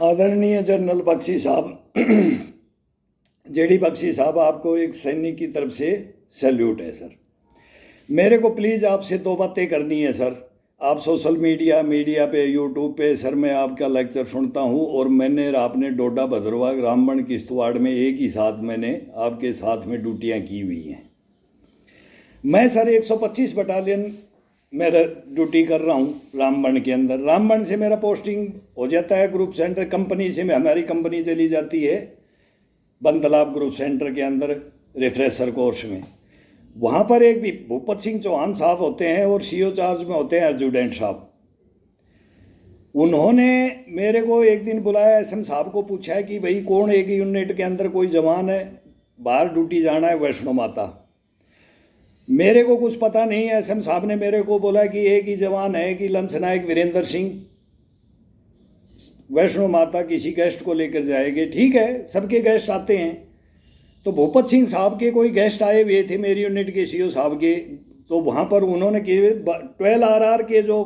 आदरणीय जनरल बख्शी साहब, जेडी बख्शी साहब, आपको एक सैनिक की तरफ से सैल्यूट है सर। मेरे को प्लीज़ आपसे दो बातें करनी है सर। आप सोशल मीडिया पे, यूट्यूब पे सर मैं आपका लेक्चर सुनता हूँ, और मैंने आपने डोडा भद्रवाह रामबन किश्तवाड़ में एक ही साथ मैंने आपके साथ में ड्यूटियाँ की हुई हैं। मैं सर 125 बटालियन मेरा ड्यूटी कर रहा हूँ रामबन के अंदर। रामबन से मेरा पोस्टिंग हो जाता है ग्रुप सेंटर कंपनी से, हमारी कंपनी चली जाती है बंदलाब ग्रुप सेंटर के अंदर रिफ्रेशर कोर्स में। वहाँ पर एक भी भूपत सिंह चौहान साहब होते हैं और सीओ चार्ज में होते हैं एडजुटेंट साहब। उन्होंने मेरे को एक दिन बुलाया, एसएम साहब को पूछा है कि भाई कौन एक यूनिट के अंदर कोई जवान है बाहर ड्यूटी जाना है वैष्णो माता। मेरे को कुछ पता नहीं है। एसएम साहब ने मेरे को बोला कि एक ही जवान है कि लंस नायक वीरेंद्र सिंह वैष्णो माता किसी गेस्ट को लेकर जाएंगे। ठीक है, सबके गेस्ट आते हैं। तो भूपत सिंह साहब के कोई गेस्ट आए हुए थे मेरी यूनिट के सीओ साहब के। तो वहाँ पर उन्होंने 12 RR के जो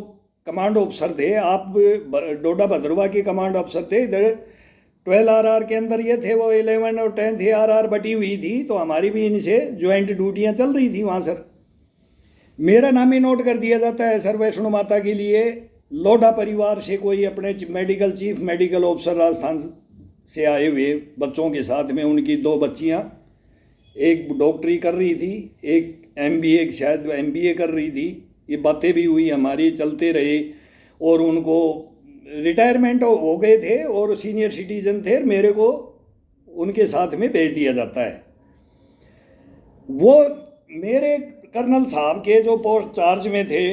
कमांड ऑफिसर थे, आप डोडा भद्रवाह के कमांड ऑफिसर थे, इधर 12 RR के अंदर ये थे, वो 11 और 10 RR बटी हुई थी। तो हमारी भी इनसे ज्वाइंट ड्यूटियाँ चल रही थी वहाँ सर। मेरा नाम ही नोट कर दिया जाता है सर वैष्णो माता के लिए। लोढ़ा परिवार से कोई अपने medical chief medical officer Rajasthan से आए हुए बच्चों के साथ में, उनकी 2 बच्चियाँ, एक डॉक्टरी कर रही थी, एक MBA शायद MBA कर रही थी। ये बातें भी हुई हमारी, चलते रहे, और उनको रिटायरमेंट हो गए थे और सीनियर सिटीजन थे। मेरे को उनके साथ में भेज दिया जाता है। वो मेरे कर्नल साहब के जो पोस्ट चार्ज में थे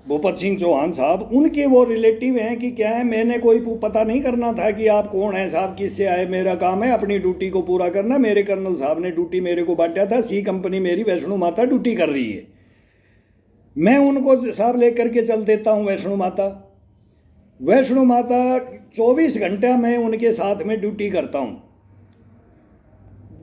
भूपत सिंह चौहान साहब, उनके वो रिलेटिव हैं कि क्या है। मैंने कोई पता नहीं करना था कि आप कौन हैं साहब, किससे आए। मेरा काम है अपनी ड्यूटी को पूरा करना। मेरे कर्नल साहब ने ड्यूटी मेरे को बांटा था। C कंपनी मेरी वैष्णो माता ड्यूटी कर रही है, मैं उनको साहब लेकर के चल देता हूँ वैष्णो माता। वैष्णो माता 24 घंटा मैं उनके साथ में ड्यूटी करता हूँ।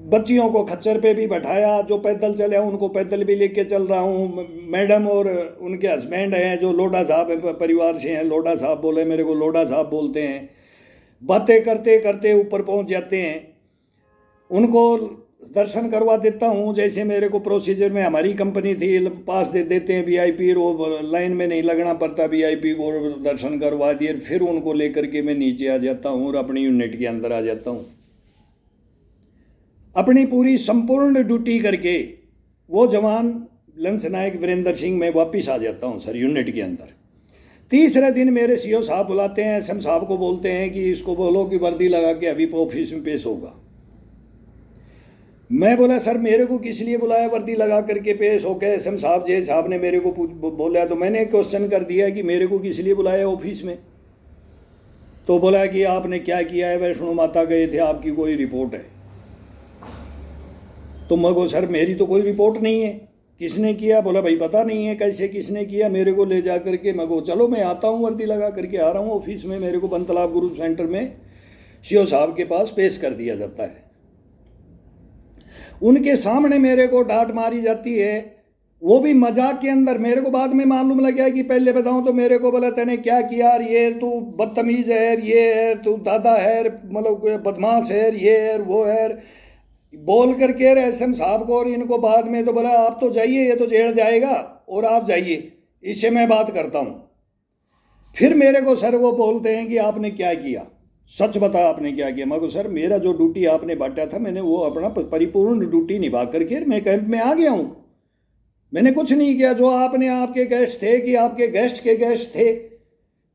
बच्चियों को खच्चर पे भी बैठाया, जो पैदल चले उनको पैदल भी लेके चल रहा हूँ। मैडम और उनके हस्बैंड हैं जो लोढ़ा साहब परिवार से हैं, लोढ़ा साहब बोले, मेरे को लोढ़ा साहब बोलते हैं। बातें करते करते ऊपर पहुँच जाते हैं, उनको दर्शन करवा देता हूँ। जैसे मेरे को प्रोसीजर में हमारी कंपनी थी, पास दे देते हैं VIP, वो लाइन में नहीं लगना पड़ता, VIP को दर्शन करवा दिए। फिर उनको लेकर के मैं नीचे आ जाता हूँ और अपनी यूनिट के अंदर आ जाता हूँ। अपनी पूरी संपूर्ण ड्यूटी करके वो जवान लंस नायक वीरेंद्र सिंह में वापस आ जाता हूँ सर यूनिट के अंदर। तीसरे दिन मेरे सीओ साहब बुलाते हैं, एसएम साहब को बोलते हैं कि इसको बोलो कि वर्दी लगा के अभी ऑफिस में पेश होगा। मैं बोला सर मेरे को किस लिए बुलाया वर्दी लगा करके पेश होकर। एसएम साहब जे साहब ने मेरे को बोला, तो मैंने क्वेश्चन कर दिया कि मेरे को किस लिए बुलाया ऑफिस में। तो बोला कि आपने क्या किया है, वैष्णो माता गए थे, आपकी कोई रिपोर्ट है। तो मैं को सर मेरी तो कोई रिपोर्ट नहीं है, किसने किया। बोला भाई पता नहीं है कैसे किसने किया। मेरे को ले जा करके, मैं को चलो मैं आता हूँ, वर्दी लगा करके आ रहा हूँ ऑफिस में। मेरे को बंतलाब ग्रुप सेंटर में सीओ साहब के पास पेश कर दिया जाता है। उनके सामने मेरे को डांट मारी जाती है, वो भी मजाक के अंदर। मेरे को बाद में मालूम लग गया कि पहले बताऊं तो मेरे को बोला तूने क्या किया, ये तू बदतमीज है, ये है तू दादा है, मतलब बदमाश है, ये है वो है, बोल करके एसएम साहब को और इनको। बाद में तो बोला आप तो जाइए, ये तो जेल जाएगा और आप जाइए, इससे मैं बात करता हूँ। फिर मेरे को सर वो बोलते हैं कि आपने क्या किया, सच बता आपने क्या किया। मैं को सर मेरा जो ड्यूटी आपने बांटा था, मैंने वो अपना परिपूर्ण ड्यूटी निभा करके मैं कैंप में आ गया हूँ। मैंने कुछ नहीं किया। जो आपने आपके गेस्ट थे कि आपके गेस्ट के गेस्ट थे,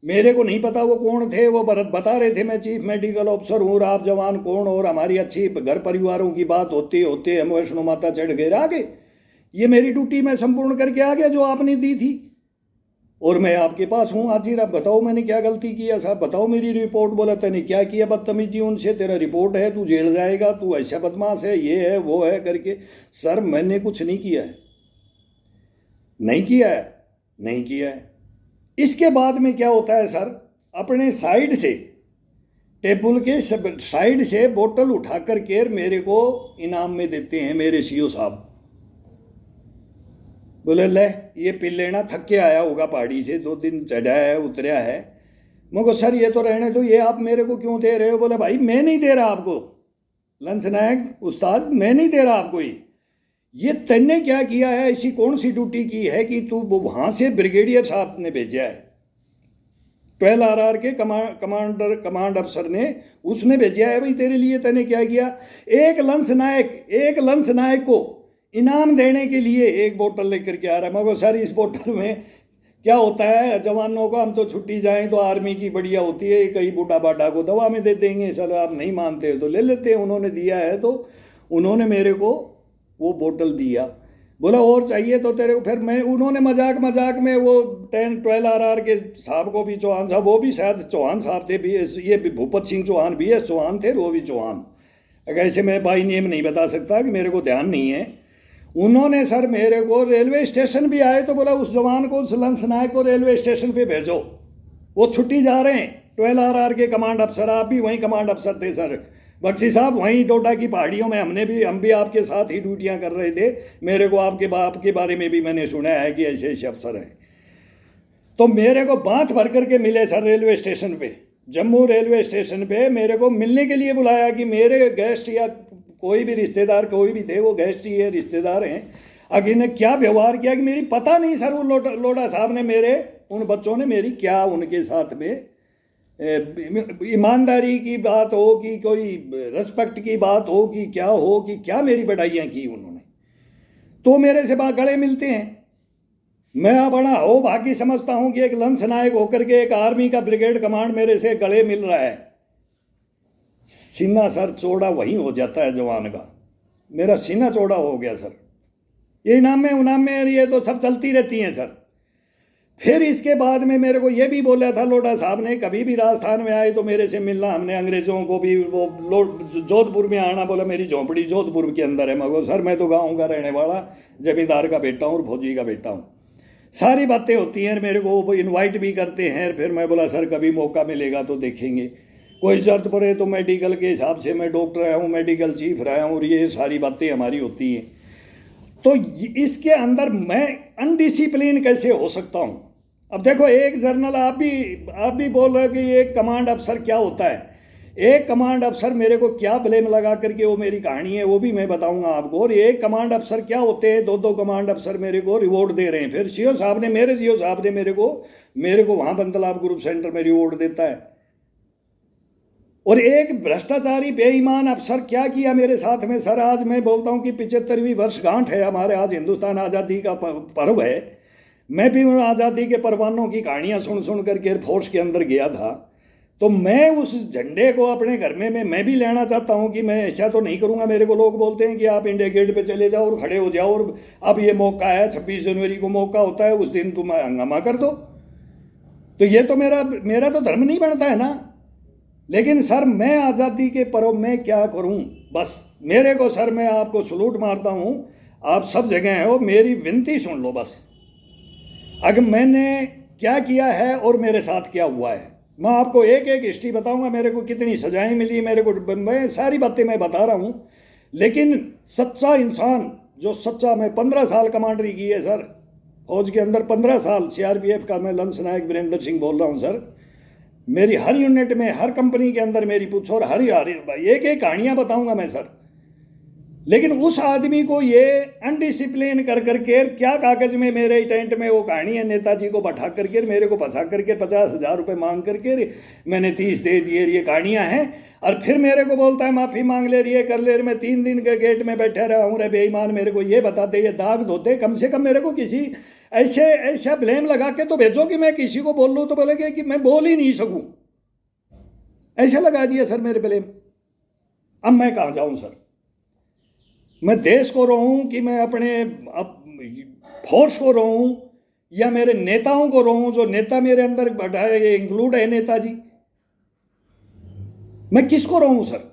मेरे को नहीं पता वो कौन थे। वो बता रहे थे मैं चीफ मेडिकल ऑफिसर हूँ और आप जवान कौन, और हमारी अच्छी घर परिवारों की बात होते होते हम वैष्णो माता चढ़ गए आगे। ये मेरी ड्यूटी मैं संपूर्ण करके आ गया जो आपने दी थी, और मैं आपके पास हूँ आज ही। आप बताओ मैंने क्या गलती किया साहब, बताओ मेरी रिपोर्ट। बोला तैने क्या किया बदतमीजी उनसे, तेरा रिपोर्ट है, तू जेल जाएगा, तू ऐसा बदमाश है, ये है वो है करके। सर मैंने कुछ नहीं किया है, नहीं किया है, नहीं किया है। इसके बाद में क्या होता है सर, अपने साइड से टेबल के साइड से बोतल उठा करके मेरे को इनाम में देते हैं मेरे सीओ साहब। बोले ले ये पी लेना, थक के आया होगा पहाड़ी से, 2 दिन चढ़ा है उतरा है, मगर सर ये तो रहने दो, ये आप मेरे को क्यों दे रहे हो? बोले भाई मैं नहीं दे रहा आपको, लंच नायक उस्ताद मैं नहीं दे रहा आपको। ये तन्ने क्या किया है, ऐसी कौन सी ड्यूटी की है कि तू वहाँ से ब्रिगेडियर साहब ने भेजा है, 12 RR के कमांड अफसर ने, उसने भेजा है भाई तेरे लिए। तने क्या किया? एक लंच नायक को इनाम देने के लिए एक बोतल लेकर के आ रहा है। मगर सर इस बोतल में क्या होता है, जवानों को हम तो छुट्टी जाएं तो आर्मी की बढ़िया होती है, कई बूढ़ा बाढ़ा को दवा में दे देंगे, सर आप नहीं मानते हो तो ले लेते हैं। उन्होंने दिया है तो उन्होंने मेरे को वो बोतल दिया, बोला और चाहिए तो तेरे को। फिर मैं, उन्होंने मजाक में वो 12 RR के साहब को भी, चौहान साहब, वो भी शायद चौहान साहब थे भी, ये भूपत सिंह चौहान भी है, चौहान थे, वो भी चौहान। अगर ऐसे मैं बाई नेम नहीं बता सकता कि मेरे को ध्यान नहीं है। उन्होंने सर मेरे को रेलवे स्टेशन भी आए तो बोला उस जवान को, उस लंच नायक को रेलवे स्टेशन पे भेजो, वो छुट्टी जा रहे हैं। 12 RR के कमांड अफसर, आप भी वहीं कमांड अफसर थे सर बख्शी साहब, वहीं डोडा की पहाड़ियों में हम भी आपके साथ ही ड्यूटियां कर रहे थे। मेरे को आपके बाप के बारे में भी मैंने सुना है कि ऐसे ऐसे अफसर हैं। तो मेरे को बांध भर करके मिले सर रेलवे स्टेशन पे, जम्मू रेलवे स्टेशन पे मेरे को मिलने के लिए बुलाया कि मेरे गेस्ट या कोई भी रिश्तेदार, कोई भी थे, वो गेस्ट ही है, रिश्तेदार हैं। आगे ने क्या व्यवहार किया कि मेरी पता नहीं सर, वो लोढ़ा साहब ने, मेरे उन बच्चों ने मेरी क्या उनके साथ में ईमानदारी की बात हो कि कोई रेस्पेक्ट की बात हो कि क्या हो, कि क्या मेरी बढ़ाइयाँ की उन्होंने। तो मेरे से गले मिलते हैं। मैं बड़ा हो भागी समझता हूँ कि एक लंच नायक होकर के एक आर्मी का ब्रिगेड कमांड मेरे से गले मिल रहा है। सीना सर चौड़ा वहीं हो जाता है जवान का। मेरा सीना चौड़ा हो गया सर। ये इनाम में ये तो सब चलती रहती हैं सर। फिर इसके बाद में मेरे को ये भी बोला था लोढ़ा साहब ने, कभी भी राजस्थान में आए तो मेरे से मिलना। हमने अंग्रेज़ों को भी वो जोधपुर में आना बोला, मेरी झोंपड़ी जोधपुर के अंदर है। मगर सर मैं तो गाँव का रहने वाला, जमींदार का बेटा हूँ और फौजी का बेटा हूँ। सारी बातें होती हैं, मेरे को वो इन्वाइट भी करते हैं। फिर मैं बोला सर कभी मौका मिलेगा तो देखेंगे, कोई शर्त पड़े तो मेडिकल के हिसाब से, मैं डॉक्टर रहा हूँ, मेडिकल चीफ रहा हूँ, और ये सारी बातें हमारी होती हैं। तो इसके अंदर मैं अनडिसिप्लिन कैसे हो सकता हूँ? अब देखो एक जर्नल, आप भी बोल रहे हो कि एक कमांड अफसर क्या होता है। एक कमांड अफसर मेरे को क्या ब्लेम लगा करके, वो मेरी कहानी है, वो भी मैं बताऊंगा आपको। और एक कमांड अफसर क्या होते हैं, दो कमांड अफसर मेरे को रिवॉर्ड दे रहे हैं। फिर सीओ साहब ने मेरे को वहाँ बंदलाब ग्रुप सेंटर में रिवॉर्ड देता है। और एक भ्रष्टाचारी बेईमान अफसर क्या किया मेरे साथ में सर। आज मैं बोलता हूँ कि 75वीं वर्षगांठ है हमारे, आज हिंदुस्तान आज़ादी का पर्व है। मैं भी उन आज़ादी के परवानों की कहानियाँ सुन करके एयरफोर्स के अंदर गया था। तो मैं उस झंडे को अपने घर में मैं भी लेना चाहता हूँ कि मैं ऐसा तो नहीं करूँगा। मेरे को लोग बोलते हैं कि आप इंडिया गेट पे चले जाओ और खड़े हो जाओ, और अब ये मौका है, 26 जनवरी को मौका होता है, उस दिन तुम हंगामा कर दो। तो ये तो मेरा तो धर्म नहीं बनता है ना। लेकिन सर मैं आज़ादी के पर्व में क्या करूं? बस मेरे को सर, मैं आपको सलूट मारता हूं, आप सब जगह हो, मेरी विनती सुन लो बस। अगर मैंने क्या किया है और मेरे साथ क्या हुआ है, मैं आपको एक एक हिस्ट्री बताऊंगा। मेरे को कितनी सजाएं मिली, मेरे को, मैं सारी बातें मैं बता रहा हूं। लेकिन सच्चा इंसान जो सच्चा, मैं 15 साल कमांडरी की है सर, फौज के अंदर 15 साल। CRPF का मैं लंच नायक वीरेंद्र सिंह बोल रहा हूँ सर। मेरी हर यूनिट में, हर कंपनी के अंदर मेरी पूछो, और हर एक एक कहानियां बताऊंगा मैं सर। लेकिन उस आदमी को ये अनडिसिप्लिन कर करके, क्या कागज में मेरे टेंट में वो कहानी है, नेताजी को बैठा करके मेरे को फंसा करके 50,000 रुपये मांग करके मैंने 30 दे दिए, ये कहानियां हैं। और फिर मेरे को बोलता है माफ़ी मांग ले, ये कर ले। मैं 3 दिन के गेट में बैठा रहा हूँ। रे बेईमान, मेरे को ये बताते, ये दाग धोते, कम से कम मेरे को किसी ऐसा ब्लेम लगा के तो भेजो कि मैं किसी को बोल लूँ तो बोलेगे कि मैं बोल ही नहीं सकूं। ऐसे लगा दिया सर मेरे ब्लेम। अब मैं कहाँ जाऊं सर? मैं देश को रोऊं कि मैं अपने फोर्स को रोऊं, या मेरे नेताओं को रोऊं? जो नेता मेरे अंदर बढ़ाए, ये इंक्लूड है नेताजी। मैं किसको रोऊं सर?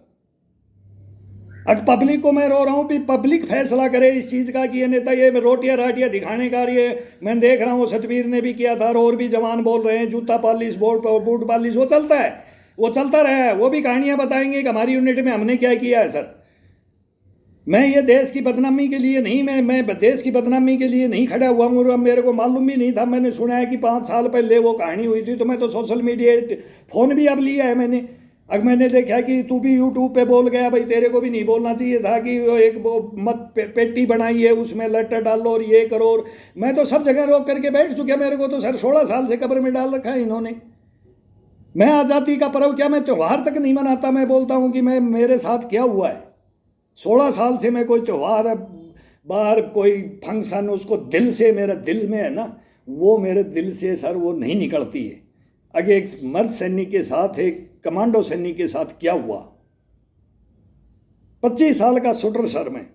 अब पब्लिक को मैं रो रहा हूँ, भी पब्लिक फैसला करे इस चीज़ का कि ये नेता, ये रोटियां राटियां दिखाने का, ये मैं देख रहा हूँ सतवीर ने भी किया था, और भी जवान बोल रहे हैं, जूता पालिश, बूट पालिश, वो चलता है, वो चलता रहा है। वो भी कहानियां बताएंगे कि हमारी यूनिट में हमने क्या किया है सर। मैं ये देश की बदनामी के लिए नहीं, मैं देश की बदनामी के लिए नहीं खड़ा हुआ हूँ। मेरे को मालूम भी नहीं था, मैंने सुना है कि 5 साल पहले वो कहानी हुई थी, तो मैं तो सोशल मीडिया फ़ोन भी अब लिया है मैंने। अब मैंने देखा कि तू भी यूट्यूब पे बोल गया, भाई तेरे को भी नहीं बोलना चाहिए था कि वो एक वो मत पेटी बनाई है उसमें लेटर डालो और ये करो। और मैं तो सब जगह रोक करके बैठ चुका, मेरे को तो सर 16 साल से कब्र में डाल रखा है इन्होंने। मैं आज़ादी का पर्व क्या, मैं त्यौहार तक नहीं मनाता। मैं बोलता हूँ कि मैं मेरे साथ क्या हुआ है। 16 साल से मैं कोई त्यौहार बाहर कोई फंक्शन उसको दिल से, मेरा दिल में है ना, वो मेरे दिल से सर वो नहीं निकलती है। आगे एक मर्द सैनिक के साथ, एक कमांडो सैनिक के साथ क्या हुआ। 25 साल का शूटर सर में,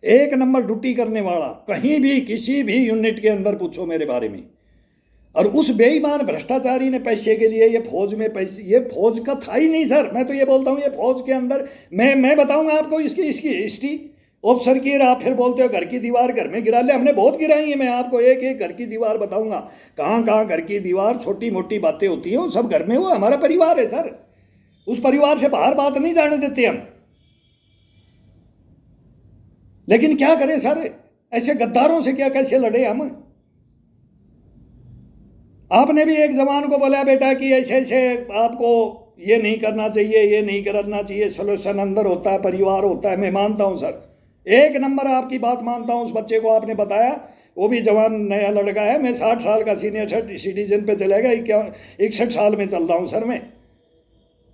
1 नंबर ड्यूटी करने वाला, कहीं भी किसी भी यूनिट के अंदर पूछो मेरे बारे में। और उस बेईमान भ्रष्टाचारी ने पैसे के लिए, ये फौज में पैसे, ये फौज का था ही नहीं सर। मैं तो ये बोलता हूँ ये फौज के अंदर, मैं बताऊंगा आपको इसकी हिस्ट्री। ऑफिसर की, आप फिर बोलते हो घर की दीवार घर में गिरा ले, हमने बहुत गिराई है। मैं आपको एक एक घर की दीवार बताऊंगा, कहाँ कहाँ घर की दीवार, छोटी मोटी बातें होती हैं वो सब घर में, वो हमारा परिवार है सर। उस परिवार से बाहर बात नहीं जाने देते हम। लेकिन क्या करें सर, ऐसे गद्दारों से क्या कैसे लड़े हम। आपने भी एक जवान को बोला बेटा कि ऐसे ऐसे आपको ये नहीं करना चाहिए, ये नहीं करना चाहिए, सोल्यूशन अंदर होता है, परिवार होता है। मैं मानता हूं सर, 1 नंबर आपकी बात मानता हूं। उस बच्चे को आपने बताया, वो भी जवान नया लड़का है। मैं 60 साल का सीनियर सिटीजन पे चलेगा, 61 साल में चल रहा हूं सर मैं।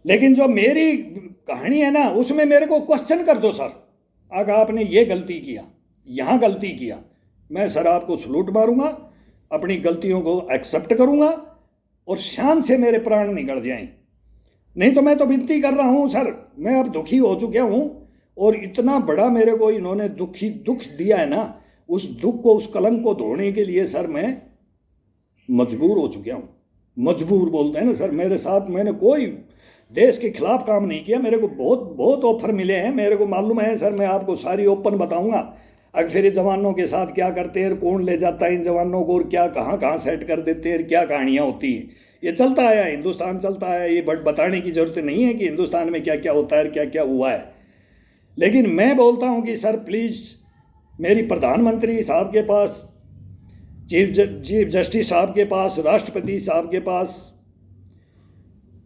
लेकिन जो मेरी कहानी है ना, उसमें मेरे को क्वेश्चन कर दो सर, अगर आपने ये गलती किया, यहाँ गलती किया, मैं सर आपको सलूट मारूंगा, अपनी गलतियों को एक्सेप्ट करूंगा और शान से मेरे प्राण निकल जाएं। नहीं तो मैं तो विनती कर रहा हूं सर, मैं अब दुखी हो चुका हूं। और इतना बड़ा मेरे को इन्होंने दुख दिया है ना, उस दुख को, उस कलंक को धोने के लिए सर मैं मजबूर हो चुका हूं। मजबूर बोलते हैं ना सर, मेरे साथ मैंने कोई देश के खिलाफ काम नहीं किया। मेरे को बहुत ऑफर मिले हैं, मेरे को मालूम है सर, मैं आपको सारी ओपन बताऊंगा। अब फिर जवानों के साथ क्या करते हैं, कौन ले जाता है इन जवानों को, और क्या कहाँ कहाँ सेट कर देते हैं, क्या कहानियाँ होती हैं। ये चलता आया, हिंदुस्तान चलता है, ये बताने की जरूरत नहीं है कि हिंदुस्तान में क्या क्या होता है, क्या क्या हुआ है। लेकिन मैं बोलता हूँ कि सर प्लीज़, मेरी प्रधानमंत्री साहब के पास, चीफ जस्टिस साहब के पास, राष्ट्रपति साहब के पास,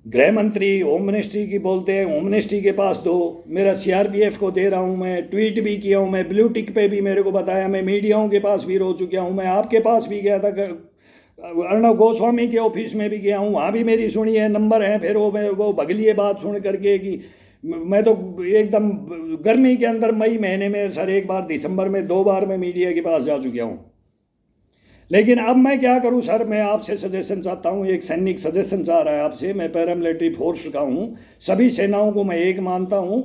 गृह मंत्री, होम मिनिस्ट्री की बोलते हैं, होम मिनिस्ट्री के पास दो। मेरा सीआरपीएफ को दे रहा हूँ, मैं ट्वीट भी किया हूँ, मैं ब्लू टिक पे भी मेरे को बताया, मैं मीडियाओं के पास भी रो चुका हूँ, मैं आपके पास भी गया था, अर्णव गोस्वामी के ऑफिस में भी गया हूँ, वहाँ भी मेरी सुनी है, नंबर है। फिर वो बगलिए बात सुन करके कि मैं तो एकदम गर्मी के अंदर मई महीने में सर 1 बार, दिसंबर में 2 बार मैं मीडिया के पास जा चुका हूँ। लेकिन अब मैं क्या करूं सर, मैं आपसे सजेशन चाहता हूं, एक सैनिक सजेशन चाह रहा है आपसे। मैं पैरामिलिट्री फोर्स का हूं, सभी सेनाओं को मैं एक मानता हूं,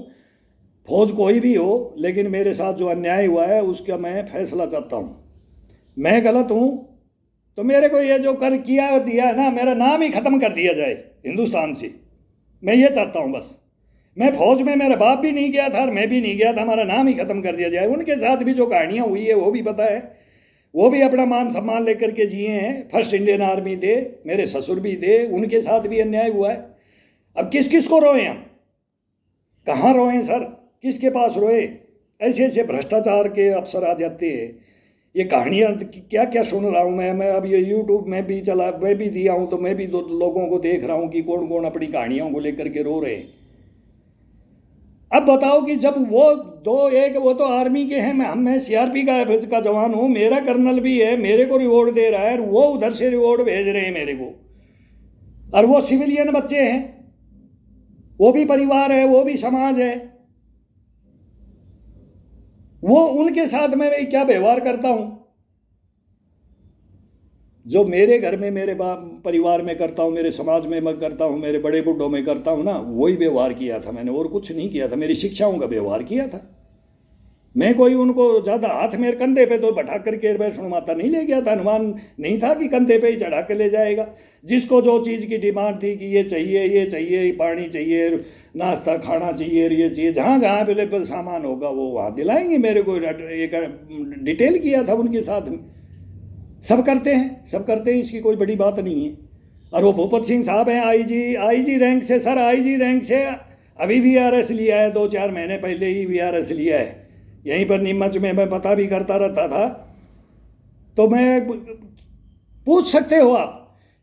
फौज कोई भी हो, लेकिन मेरे साथ जो अन्याय हुआ है उसका मैं फैसला चाहता हूं। मैं गलत हूं तो मेरे को ये जो कर किया दिया है ना, मेरा नाम ही ख़त्म कर दिया जाए हिंदुस्तान से। मैं ये चाहता हूँ बस। मैं फौज में, मेरा बाप भी नहीं गया था और मैं भी नहीं गया था, हमारा नाम ही ख़त्म कर दिया जाए। उनके साथ भी जो कहानियाँ हुई है वो भी पता है, वो भी अपना मान सम्मान लेकर के जिए हैं। फर्स्ट इंडियन आर्मी थे, मेरे ससुर भी थे, उनके साथ भी अन्याय हुआ है। अब किस किस को रोए हम, कहाँ रोए सर, किसके पास रोए? ऐसे ऐसे भ्रष्टाचार के अफसर आ जाते हैं। ये कहानियाँ क्या क्या सुन रहा हूँ मैं अब ये यूट्यूब में भी मैं भी दिया हूँ, तो मैं भी लोगों को देख रहा हूँ कि कौन कौन अपनी कहानियों को लेकर के रो रहे हैं। अब बताओ कि जब वो तो आर्मी के हैं, मैं सीआरपी का जवान हूँ, मेरा कर्नल भी है, मेरे को रिवॉर्ड दे रहा है, और वो उधर से रिवॉर्ड भेज रहे हैं मेरे को, और वो सिविलियन बच्चे हैं, वो भी परिवार है, वो भी समाज है। वो उनके साथ मैं क्या व्यवहार करता हूँ, जो मेरे घर में, मेरे परिवार में करता हूँ, मेरे समाज में मैं करता हूँ, मेरे बड़े बुढ़ों में करता हूँ ना, वही व्यवहार किया था मैंने, और कुछ नहीं किया था। मेरी शिक्षाओं का व्यवहार किया था। मैं कोई उनको ज़्यादा हाथ मेरे कंधे पे तो बैठा करके वैष्णो माता नहीं ले गया था। अनुमान नहीं था कि कंधे पे ही चढ़ा के ले जाएगा। जिसको जो चीज़ की डिमांड थी कि ये चाहिए, पानी चाहिए, नाश्ता खाना चाहिए, ये चाहिए, जहाँ जहाँ अवेलेबल सामान होगा वो वहाँ दिलाएंगे। मेरे को एक डिटेल किया था उनके साथ में। सब करते हैं, इसकी कोई बड़ी बात नहीं है। और वो भूपत सिंह साहब हैं आईजी रैंक से, सर आईजी रैंक से अभी वीआरएस लिया है, 2-4 महीने पहले ही वीआरएस लिया है। यहीं पर नीमच में मैं पता भी करता रहता था। तो मैं पूछ सकते हो आप।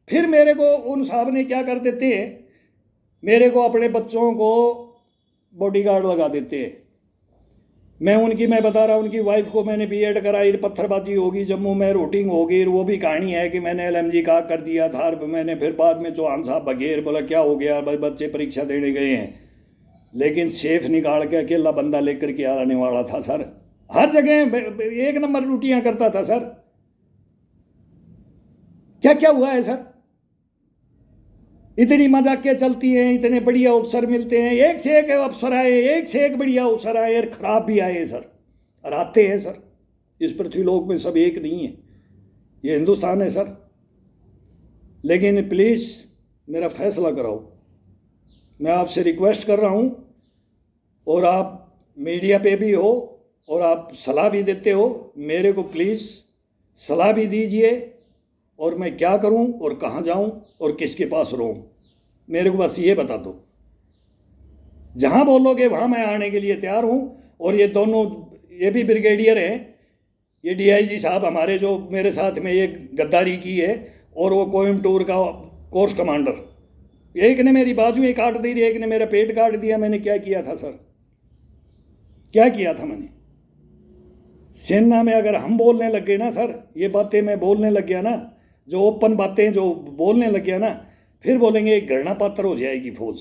फिर मेरे को उन साहब ने क्या कर देते हैं, मेरे को अपने बच्चों को बॉडीगार्ड लगा देते हैं। मैं बता रहा हूँ, उनकी वाइफ को मैंने बीएड कराई, पत्थरबाजी होगी, जम्मू में रूटिंग होगी, वो भी कहानी है कि मैंने एलएमजी का कर दिया था। मैंने फिर बाद में चौहान साहब बघेर बोला क्या हो गया, भाई बच्चे परीक्षा देने गए हैं, लेकिन सेफ निकाल के अकेला बंदा लेकर के आने वाला था सर। हर जगह एक नंबर ड्यूटियां करता था सर। क्या क्या हुआ है सर? इतनी मजाकें चलती हैं, इतने बढ़िया अफसर मिलते हैं, एक से एक अफसर आए, एक से एक बढ़िया अफसर आए, और खराब भी आए सर, और आते हैं सर। इस पृथ्वीलोक में सब एक नहीं है, ये हिंदुस्तान है सर। लेकिन प्लीज़ मेरा फैसला कराओ, मैं आपसे रिक्वेस्ट कर रहा हूँ। और आप मीडिया पे भी हो और आप सलाह भी देते हो, मेरे को प्लीज़ सलाह भी दीजिए, और मैं क्या करूं और कहां जाऊं और किसके पास रहूं, मेरे को बस ये बता दो। जहां बोलोगे वहां मैं आने के लिए तैयार हूं। और ये दोनों, ये भी ब्रिगेडियर हैं, ये डीआईजी साहब हमारे, जो मेरे साथ में ये गद्दारी की है, और वो कोयम्बटूर का कोर्स कमांडर, एक ने मेरी बाजुएं काट दी, एक ने मेरा पेट काट दिया। मैंने क्या किया था सर? क्या किया था मैंने? सेना में अगर हम बोलने लग गए ना सर, ये बातें मैं बोलने लग गया ना, जो ओपन बातें जो बोलने लग गया ना, फिर बोलेंगे घृणा पात्र हो जाएगी फौज।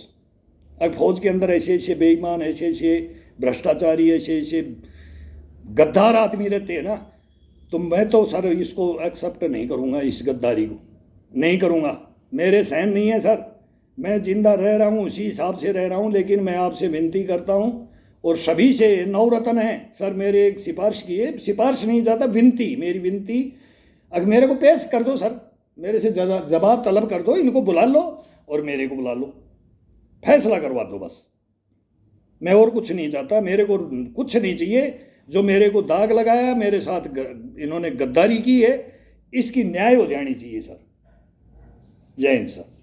अब फौज के अंदर ऐसे ऐसे बेईमान, ऐसे ऐसे भ्रष्टाचारी, ऐसे ऐसे गद्दार आदमी रहते हैं ना, तो मैं तो सर इसको एक्सेप्ट नहीं करूँगा, इस गद्दारी को नहीं करूँगा, मेरे सहन नहीं है सर। मैं जिंदा रह रहा हूँ, उसी हिसाब से रह रहा हूँ, लेकिन मैं आपसे विनती करता हूँ, और सभी से, नवरत्न है सर, मेरे एक सिफारिश की है, सिफारिश नहीं ज़्यादा, विनती, मेरी विनती, अगर मेरे को पेश कर दो सर, मेरे से जवाब तलब कर दो, इनको बुला लो और मेरे को बुला लो, फैसला करवा दो बस। मैं और कुछ नहीं चाहता, मेरे को कुछ नहीं चाहिए। जो मेरे को दाग लगाया, मेरे साथ इन्होंने गद्दारी की है, इसकी न्याय हो जानी चाहिए सर। जय हिंद सर।